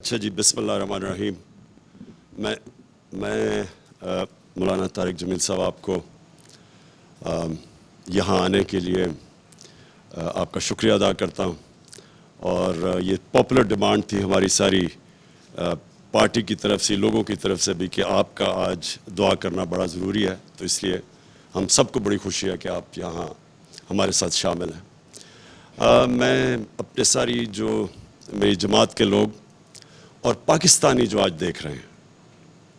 اچھا جی، بسم اللہ الرحمن الرحیم۔ میں مولانا طارق جمیل صاحب آپ کو یہاں آنے کے لیے آپ کا شکریہ ادا کرتا ہوں، اور یہ پاپولر ڈیمانڈ تھی ہماری ساری پارٹی کی طرف سے، لوگوں کی طرف سے بھی، کہ آپ کا آج دعا کرنا بڑا ضروری ہے، تو اس لیے ہم سب کو بڑی خوشی ہے کہ آپ یہاں ہمارے ساتھ شامل ہیں۔ میں اپنے ساری جو میری جماعت کے لوگ اور پاکستانی جو آج دیکھ رہے ہیں،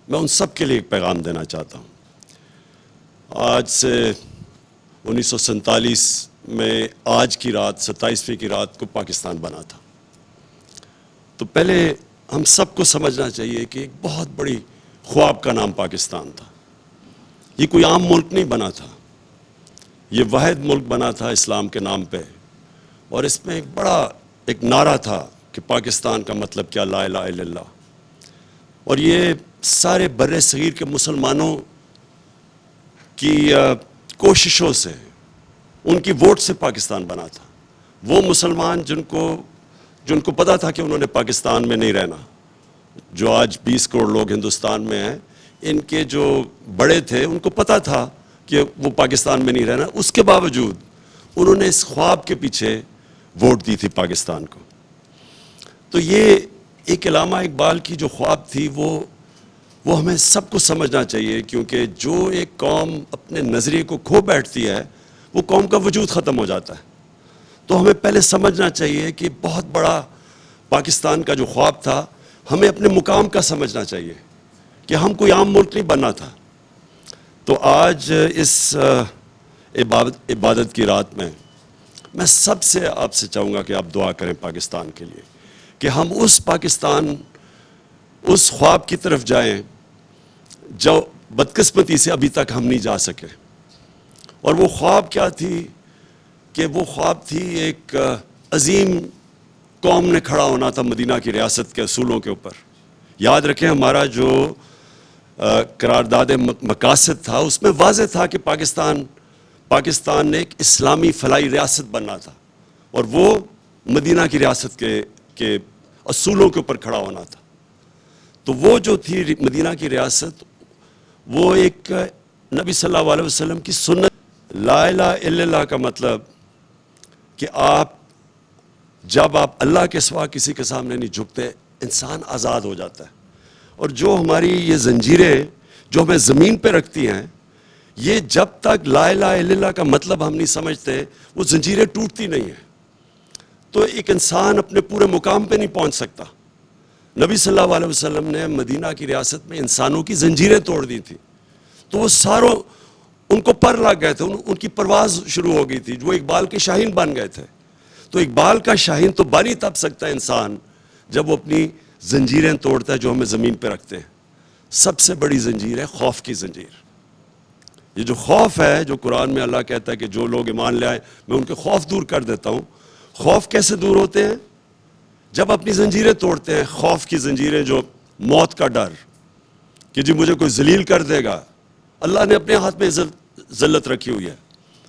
میں ان سب کے لیے ایک پیغام دینا چاہتا ہوں۔ آج سے 1947 میں آج کی رات 27ویں کی رات کو پاکستان بنا تھا، تو پہلے ہم سب کو سمجھنا چاہیے کہ ایک بہت بڑی خواب کا نام پاکستان تھا۔ یہ کوئی عام ملک نہیں بنا تھا، یہ واحد ملک بنا تھا اسلام کے نام پہ، اور اس میں ایک نعرہ تھا کہ پاکستان کا مطلب کیا، لا الہ الا اللہ۔ اور یہ سارے بر صغیر کے مسلمانوں کی کوششوں سے، ان کی ووٹ سے پاکستان بنا تھا۔ وہ مسلمان جن کو پتا تھا کہ انہوں نے پاکستان میں نہیں رہنا، جو آج 20 کروڑ لوگ ہندوستان میں ہیں، ان کے جو بڑے تھے ان کو پتا تھا کہ وہ پاکستان میں نہیں رہنا، اس کے باوجود انہوں نے اس خواب کے پیچھے ووٹ دی تھی پاکستان کو۔ تو یہ ایک علامہ اقبال کی جو خواب تھی، وہ ہمیں سب کو سمجھنا چاہیے، کیونکہ جو ایک قوم اپنے نظریے کو کھو بیٹھتی ہے، وہ قوم کا وجود ختم ہو جاتا ہے۔ تو ہمیں پہلے سمجھنا چاہیے کہ بہت بڑا پاکستان کا جو خواب تھا، ہمیں اپنے مقام کا سمجھنا چاہیے کہ ہم کوئی عام ملک نہیں بننا تھا۔ تو آج اس عبادت کی رات میں سب سے آپ سے چاہوں گا کہ آپ دعا کریں پاکستان کے لیے، کہ ہم اس خواب کی طرف جائیں جو بدقسمتی سے ابھی تک ہم نہیں جا سکے۔ اور وہ خواب کیا تھی؟ کہ وہ خواب تھی ایک عظیم قوم نے کھڑا ہونا تھا مدینہ کی ریاست کے اصولوں کے اوپر۔ یاد رکھیں، ہمارا جو قرارداد مقاصد تھا، اس میں واضح تھا کہ پاکستان نے ایک اسلامی فلاحی ریاست بننا تھا، اور وہ مدینہ کی ریاست کے اصولوں کے اوپر کھڑا ہونا تھا۔ تو وہ جو تھی مدینہ کی ریاست، وہ ایک نبی صلی اللہ علیہ وسلم کی سنت، لا الہ الا اللہ کا مطلب کہ جب آپ اللہ کے سوا کسی کے سامنے نہیں جھکتے، انسان آزاد ہو جاتا ہے۔ اور جو ہماری یہ زنجیریں جو ہمیں زمین پہ رکھتی ہیں، یہ جب تک لا الہ الا اللہ کا مطلب ہم نہیں سمجھتے، وہ زنجیریں ٹوٹتی نہیں ہیں۔ تو ایک انسان اپنے پورے مقام پہ نہیں پہنچ سکتا۔ نبی صلی اللہ علیہ وسلم نے مدینہ کی ریاست میں انسانوں کی زنجیریں توڑ دی تھی، تو وہ ان کو پر لگ گئے تھے، ان کی پرواز شروع ہو گئی تھی، جو اقبال کے شاہین بن گئے تھے۔ تو اقبال کا شاہین تو بن ہی تب سکتا ہے انسان جب وہ اپنی زنجیریں توڑتا ہے جو ہمیں زمین پہ رکھتے ہیں۔ سب سے بڑی زنجیر ہے خوف کی زنجیر۔ یہ جو خوف ہے، جو قرآن میں اللہ کہتا ہے کہ جو لوگ ایمان لے آئے میں ان کے خوف دور کر دیتا ہوں۔ خوف کیسے دور ہوتے ہیں؟ جب اپنی زنجیریں توڑتے ہیں۔ خوف کی زنجیریں، جو موت کا ڈر کہ جی مجھے کوئی ذلیل کر دے گا، اللہ نے اپنے ہاتھ میں ذلت رکھی ہوئی ہے۔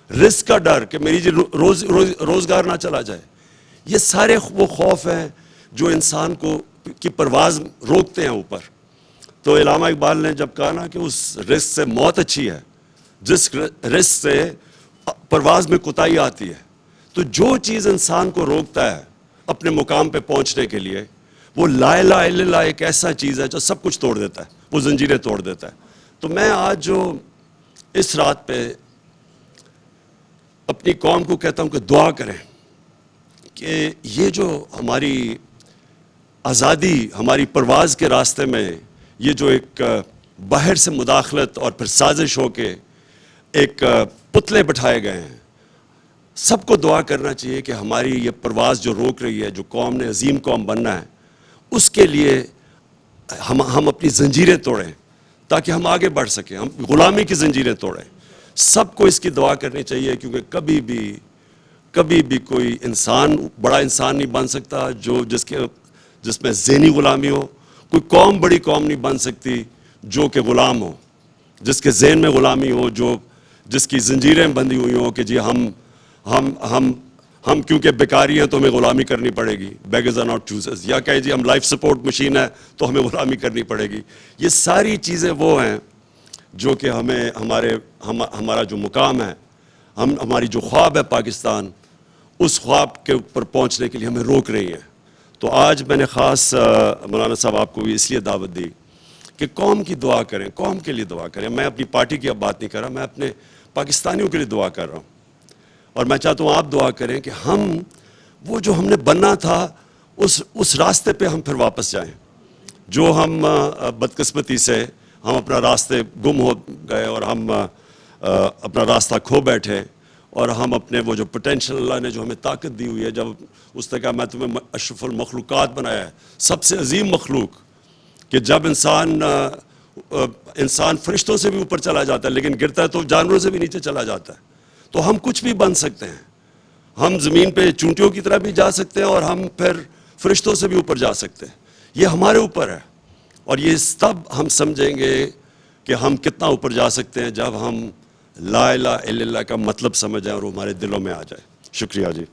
رزق کا ڈر کہ میری جی روزگار نہ چلا جائے۔ یہ سارے وہ خوف ہیں جو انسان کی پرواز روکتے ہیں اوپر۔ تو علامہ اقبال نے جب کہا نا کہ اس رزق سے موت اچھی ہے، جس رزق سے پرواز میں کوتاہی آتی ہے، تو جو چیز انسان کو روکتا ہے اپنے مقام پہ پہنچنے کے لیے، وہ لا الہ الا اللہ ایک ایسا چیز ہے جو سب کچھ توڑ دیتا ہے، وہ زنجیریں توڑ دیتا ہے۔ تو میں آج جو اس رات پہ اپنی قوم کو کہتا ہوں کہ دعا کریں کہ یہ جو ہماری آزادی، ہماری پرواز کے راستے میں یہ جو ایک باہر سے مداخلت اور پھر سازش ہو کے ایک پتلے بٹھائے گئے ہیں، سب کو دعا کرنا چاہیے کہ ہماری یہ پرواز جو روک رہی ہے، جو قوم نے عظیم قوم بننا ہے، اس کے لیے ہم اپنی زنجیریں توڑیں تاکہ ہم آگے بڑھ سکیں، ہم غلامی کی زنجیریں توڑیں۔ سب کو اس کی دعا کرنی چاہیے، کیونکہ کبھی بھی کوئی انسان بڑا انسان نہیں بن سکتا جس میں ذہنی غلامی ہو۔ کوئی قوم بڑی قوم نہیں بن سکتی جو کہ غلام ہو، جس کے ذہن میں غلامی ہو، جس کی زنجیریں بندھی ہوئی ہوں کہ جی ہم ہم کیونکہ بیکاری ہیں تو ہمیں غلامی کرنی پڑے گی, بیگرز آر ناٹ چوزرز, یا کہیں جی ہم لائف سپورٹ مشین ہے تو ہمیں غلامی کرنی پڑے گی. یہ ساری چیزیں وہ ہیں جو کہ ہمیں ہمارا جو مقام ہے, ہماری جو خواب ہے پاکستان, اس خواب کے اوپر پہنچنے کے لیے ہمیں روک رہی ہیں. تو آج میں نے خاص مولانا صاحب آپ کو بھی اس لیے دعوت دی کہ قوم کی دعا کریں, قوم کے لیے دعا کریں. میں اپنی پارٹی کی اب بات نہیں کر رہا, میں اپنے پاکستانیوں کے لیے دعا کر رہا ہوں. اور میں چاہتا ہوں آپ دعا کریں کہ ہم وہ جو ہم نے بننا تھا اس راستے پہ ہم پھر واپس جائیں. جو ہم بدقسمتی سے ہم اپنا راستے گم ہو گئے اور ہم اپنا راستہ کھو بیٹھے, اور ہم اپنے وہ جو پوٹینشل اللہ نے جو ہمیں طاقت دی ہوئی ہے, جب اس نے کہا میں تمہیں اشرف المخلوقات بنایا ہے, سب سے عظیم مخلوق, کہ جب انسان فرشتوں سے بھی اوپر چلا جاتا ہے لیکن گرتا ہے تو جانوروں سے بھی نیچے چلا جاتا ہے. تو ہم کچھ بھی بن سکتے ہیں, ہم زمین پہ چونٹیوں کی طرح بھی جا سکتے ہیں اور ہم پھر فرشتوں سے بھی اوپر جا سکتے ہیں. یہ ہمارے اوپر ہے, اور یہ تب ہم سمجھیں گے کہ ہم کتنا اوپر جا سکتے ہیں جب ہم لا الہ الا اللہ کا مطلب سمجھ جائیں اور وہ ہمارے دلوں میں آ جائے. شکریہ جی.